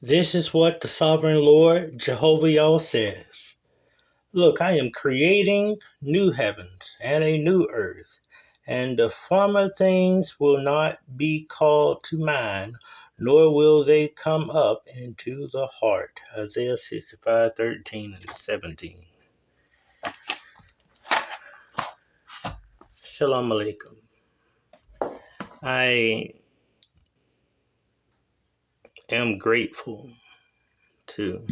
This is what the sovereign Lord Jehovah says. Look, I am creating new heavens and a new earth, and the former things will not be called to mind, nor will they come up into the heart. Isaiah 65:13 and 17. Shalom Aleichem. I am grateful to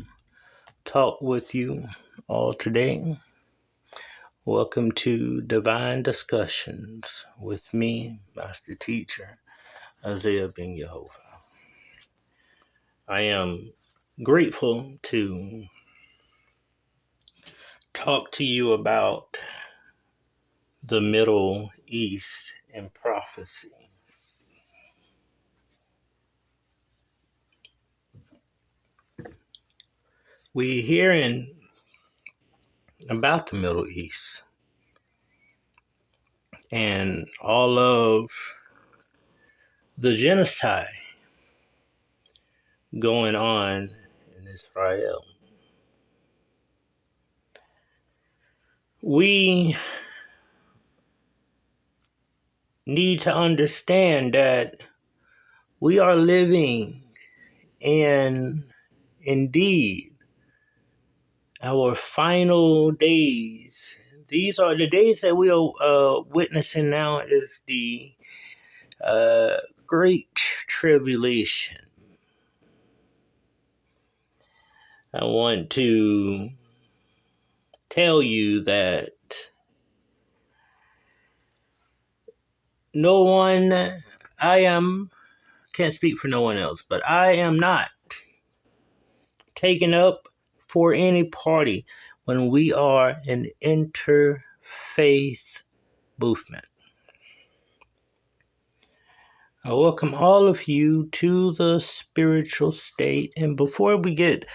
talk with you all today. Welcome to Divine Discussions with me, Master Teacher, Isaiah ben Yehovah. I am grateful to talk to you about the Middle East and prophecy. We hearing about the Middle East and all of the genocide going on in Israel. We need to understand that we are living in, indeed, our final days. These are the days that we are witnessing now is the Great Tribulation. I want to tell you that can't speak for no one else, but I am not taken up for any party when we are an interfaith movement. I welcome all of you to the spiritual state. And before we get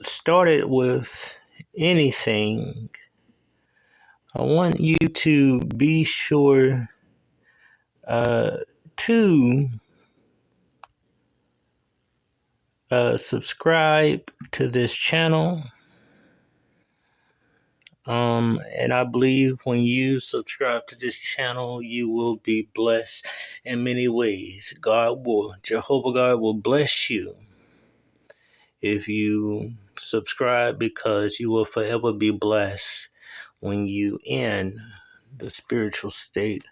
started with anything, I want you to be sure to subscribe to this channel. And I believe when you subscribe to this channel, you will be blessed in many ways. Jehovah God will bless you if you subscribe, because you will forever be blessed when you in the spiritual state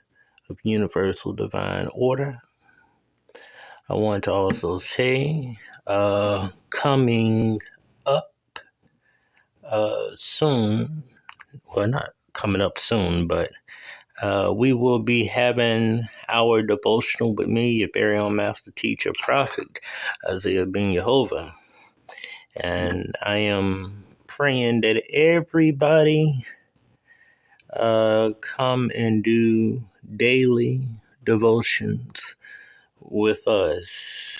of universal divine order. I want to also say, coming up soon, well, not coming up soon, but we will be having our devotional with me, your very own master teacher, prophet, Isaiah ben Yehovah. And I am praying that everybody come and do daily devotions with us.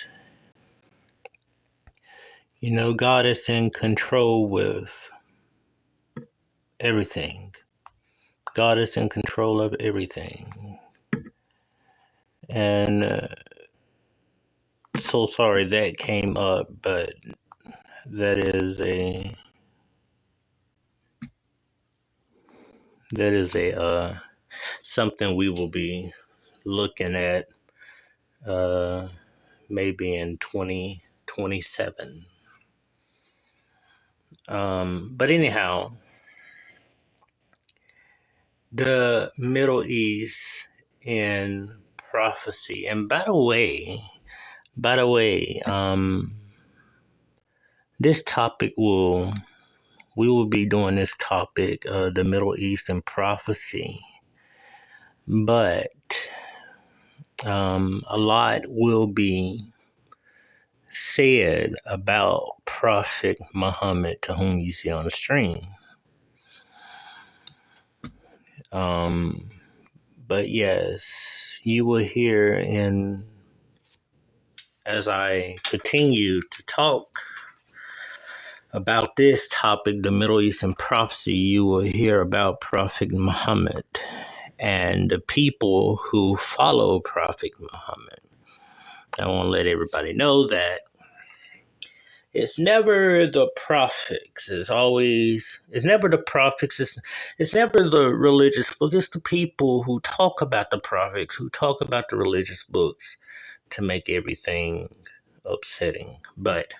You know, God is in control with everything. God is in control of everything. And so sorry that came up, but that is something we will be looking at maybe in 2027. But anyhow, the Middle East and prophecy. And by the way, this topic we will be doing this topic, the Middle East and prophecy. But a lot will be said about Prophet Muhammad, to whom you see on the screen. But yes, you will hear as I continue to talk about this topic, the Middle East and prophecy, you will hear about Prophet Muhammad and the people who follow Prophet Muhammad. I want to let everybody know that It's never the prophets. It's never the prophets. It's never the religious book. It's the people who talk about the prophets, who talk about the religious books to make everything upsetting. But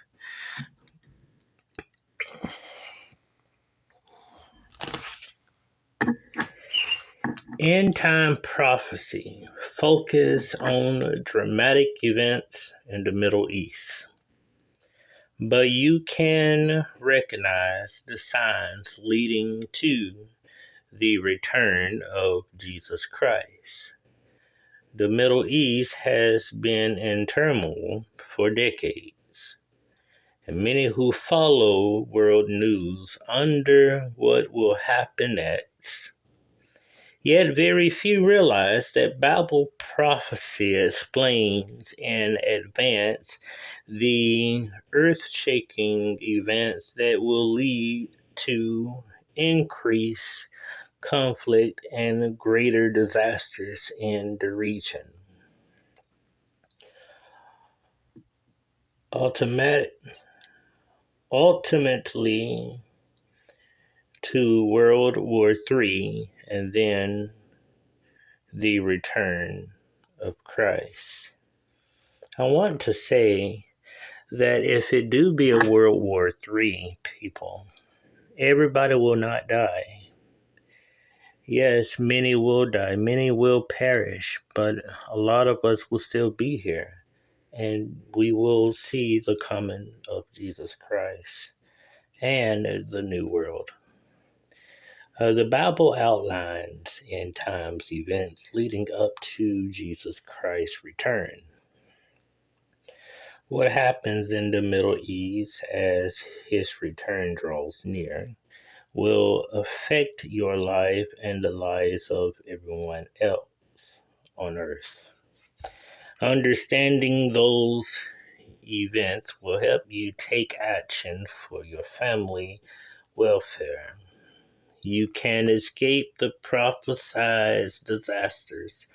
end time prophecy focus on dramatic events in the Middle East. But you can recognize the signs leading to the return of Jesus Christ. The Middle East has been in turmoil for decades, and many who follow world news wonder what will happen next. Yet very few realize that Bible prophecy explains in advance the earth-shaking events that will lead to increased conflict and greater disasters in the region. Ultimately to World War III and then the return of Christ. I want to say that if it do be a World War III, people, everybody will not die. Yes, many will die, many will perish, but a lot of us will still be here, and we will see the coming of Jesus Christ and the new world. The Bible outlines end times events leading up to Jesus Christ's return. What happens in the Middle East as his return draws near will affect your life and the lives of everyone else on earth. Understanding those events will help you take action for your family welfare. You can escape the prophesied disasters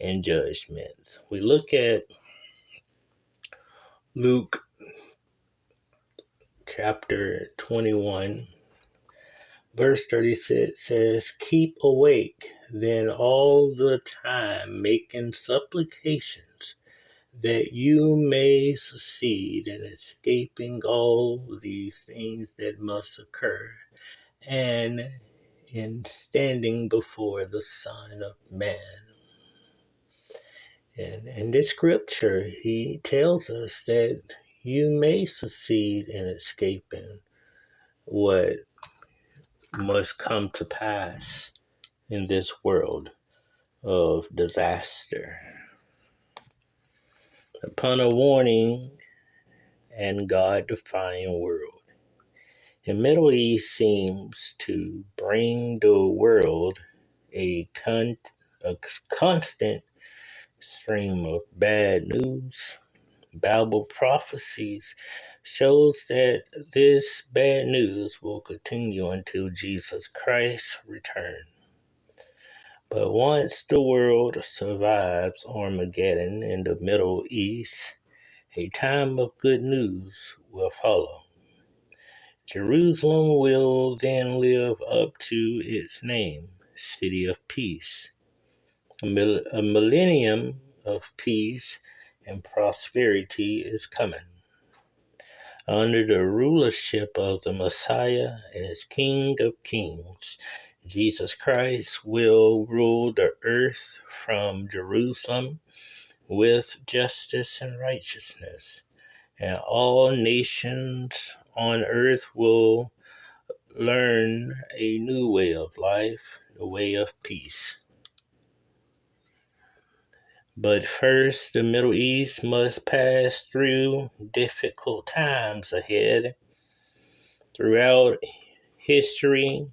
and judgments. We look at Luke chapter 21, verse 36 says, "Keep awake then all the time, making supplications that you may succeed in escaping all these things that must occur, and in standing before the Son of Man." And in this scripture, he tells us that you may succeed in escaping what must come to pass in this world of disaster. Upon a warning and God-defying world, the Middle East seems to bring the world a constant stream of bad news. Bible prophecies shows that this bad news will continue until Jesus Christ returns. But once the world survives Armageddon in the Middle East, a time of good news will follow. Jerusalem will then live up to its name, City of Peace. A millennium of peace and prosperity is coming. Under the rulership of the Messiah as King of Kings, Jesus Christ will rule the earth from Jerusalem with justice and righteousness, and all nations on earth will learn a new way of life, the way of peace. But first, the Middle East must pass through difficult times ahead. Throughout history,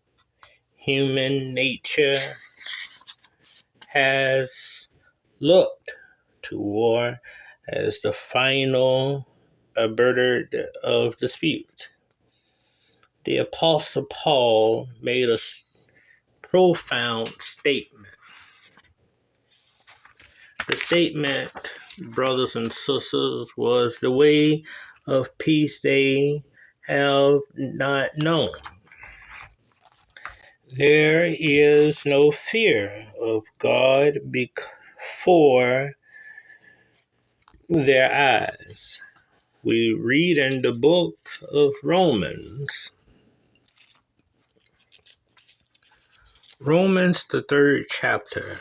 human nature has looked to war as the final arbiter of dispute. The Apostle Paul made a profound statement. The statement, brothers and sisters, was the way of peace they have not known. There is no fear of God before their eyes. We read in the book of Romans, the third chapter.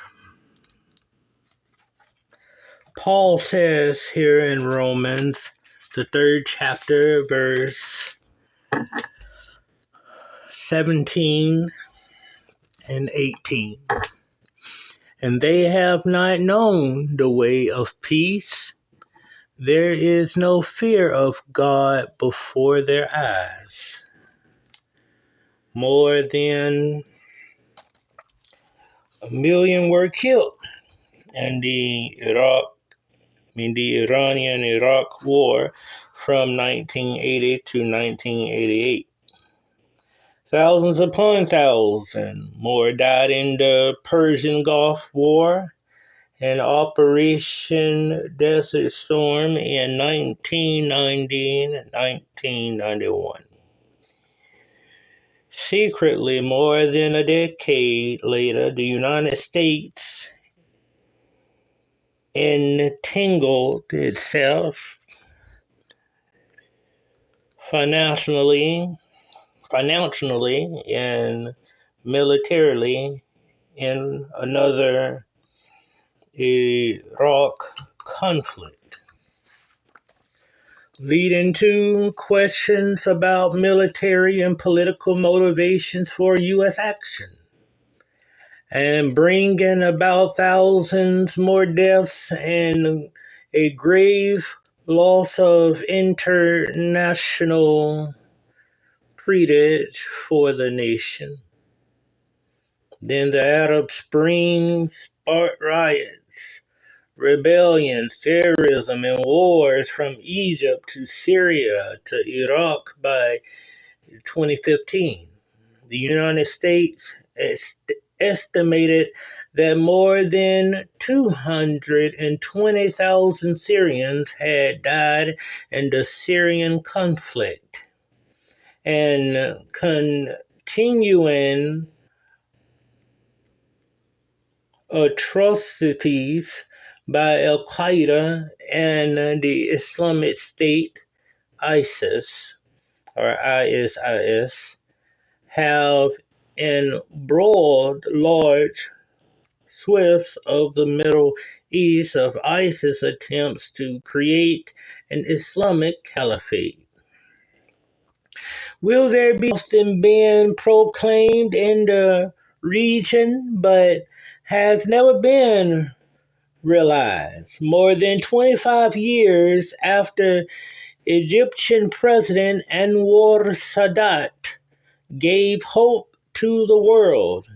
Paul says here in Romans, the third chapter, verse 17 and 18. And they have not known the way of peace. There is no fear of God before their eyes. More than 1 million were killed in the Iranian-Iraq War from 1980 to 1988. Thousands upon thousands more died in the Persian Gulf War and Operation Desert Storm in 1990 and 1991. Secretly, more than a decade later, the United States entangled itself financially and militarily in another Iraq conflict, leading to questions about military and political motivations for U.S. action, and bringing about thousands more deaths and a grave loss of international prestige for the nation. Then the Arab Spring sparked riots, rebellions, terrorism, and wars from Egypt to Syria to Iraq by 2015. The United States estimated that more than 220,000 Syrians had died in the Syrian conflict, and continuing atrocities by Al Qaeda and the Islamic State, ISIS, or ISIS, have embroiled large swaths of the Middle East of ISIS attempts to create an Islamic caliphate. Will there be often been proclaimed in the region, but has never been realized? More than 25 years after Egyptian President Anwar Sadat gave hope to the world,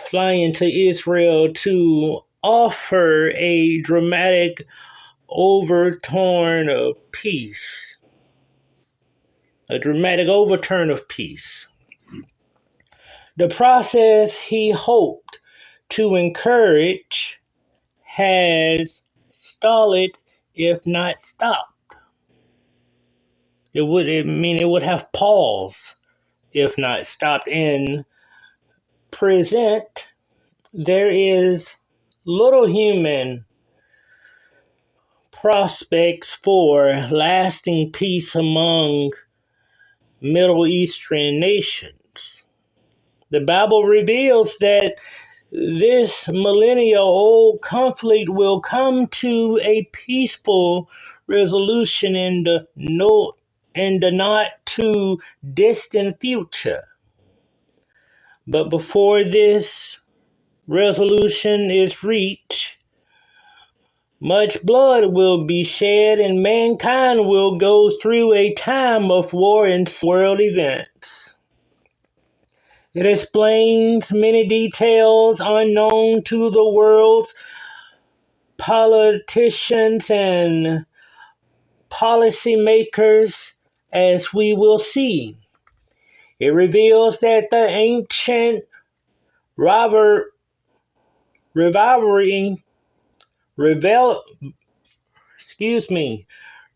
flying to Israel to offer a dramatic overturn of peace. The process he hoped to encourage has stalled, if not stopped. It would have paused, if not stopped. In present, there is little human prospects for lasting peace among Middle Eastern nations. The Bible reveals that this millennial-old conflict will come to a peaceful resolution in the not too distant future. But before this resolution is reached, much blood will be shed and mankind will go through a time of war and world events. It explains many details unknown to the world's politicians and policymakers, as we will see. It reveals that the ancient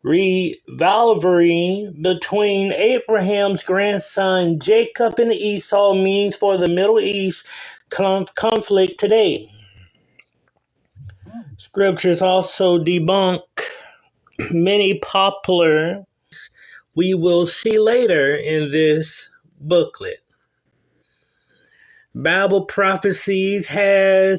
Rivalry between Abraham's grandson Jacob and Esau means for the Middle East conflict today. Scriptures also debunk many popular we will see later in this booklet. Bible prophecies has